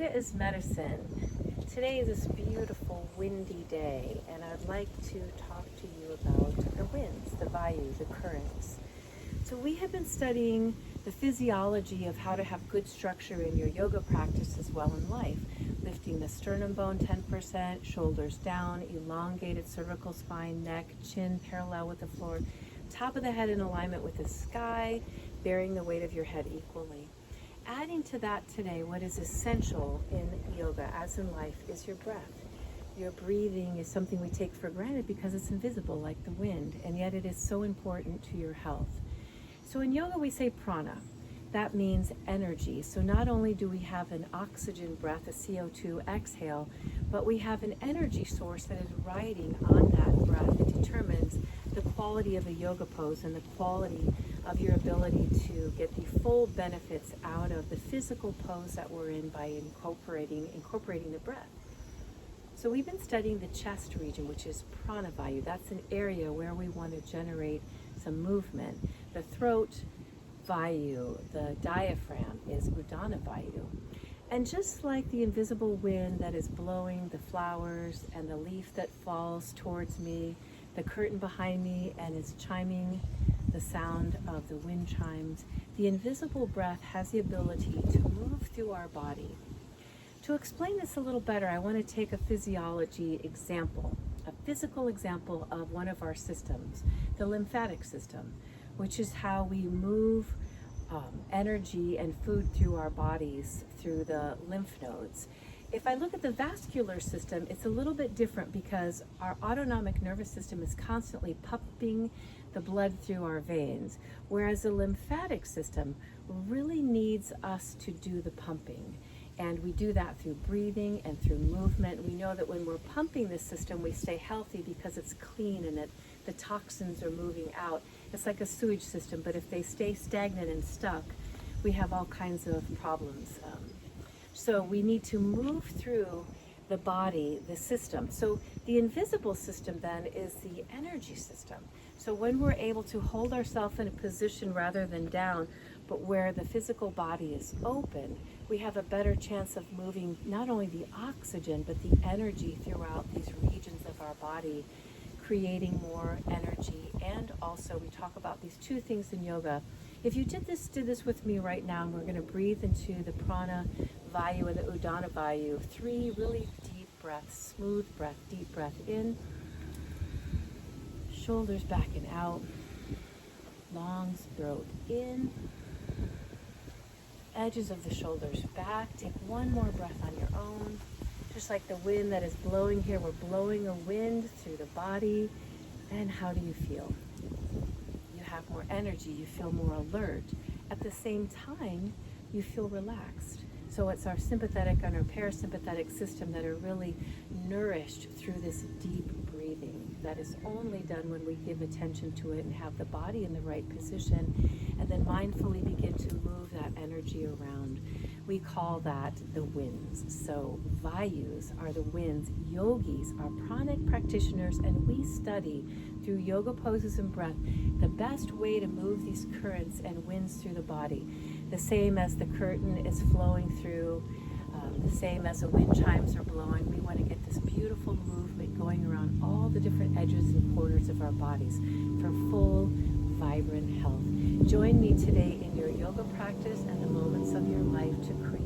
Yoga is medicine. Today is this beautiful windy day, and I'd like to talk to you about the winds, the vayu, the currents. So we have been studying the physiology of how to have good structure in your yoga practice as well in life. Lifting the sternum bone 10%, shoulders down, elongated cervical spine, neck, chin parallel with the floor, top of the head in alignment with the sky, bearing the weight of your head equally. Adding to that today, what is essential in yoga, as in life, is your breath. Your breathing is something we take for granted because it's invisible, like the wind, and yet it is so important to your health. So in yoga, we say prana. That means energy. So not only do we have an oxygen breath, a CO2 exhale, but we have an energy source that is riding on that breath. It determines the quality of a yoga pose and the quality of your ability to get the full benefits out of the physical pose that we're in by incorporating the breath. So we've been studying the chest region, which is prana vayu. That's an area where we want to generate some movement. The throat vayu, the diaphragm, is udana vayu. And just like the invisible wind that is blowing the flowers and the leaf that falls towards me, the curtain behind me, and is chiming the sound of the wind chimes, the invisible breath has the ability to move through our body. To explain this a little better, I want to take a physiology example, a physical example of one of our systems, the lymphatic system, which is how we move energy and food through our bodies through the lymph nodes. If I look at the vascular system, it's a little bit different because our autonomic nervous system is constantly pumping the blood through our veins, whereas the lymphatic system really needs us to do the pumping. And we do that through breathing and through movement. We know that when we're pumping the system, we stay healthy because it's clean and the toxins are moving out. It's like a sewage system, but if they stay stagnant and stuck, we have all kinds of problems. So we need to move through the body, the system. So the invisible system then is the energy system. So when we're able to hold ourselves in a position rather than down, but where the physical body is open, we have a better chance of moving not only the oxygen, but the energy throughout these regions of our body, creating more energy. And also we talk about these two things in yoga. If you did this with me right now, and we're going to breathe into the prana vayu and the udana vayu, 3 really deep breaths, smooth breath, deep breath in, shoulders back and out, long throat in, edges of the shoulders back. Take one more breath on your own. Just like the wind that is blowing here, we're blowing a wind through the body. And how do you feel? You have more energy, you feel more alert. At the same time, you feel relaxed. So it's our sympathetic and our parasympathetic system that are really nourished through this deep breathing that is only done when we give attention to it and have the body in the right position and then mindfully begin to move that energy around. We call that the winds. So vayus are the winds. Yogis are pranic practitioners, and we study through yoga poses and breath the best way to move these currents and winds through the body. The same as the curtain is flowing through, the same as the wind chimes are blowing. We want to get this beautiful movement going around all the different edges and corners of our bodies for full, vibrant health. Join me today in your yoga practice and the moments of your life to create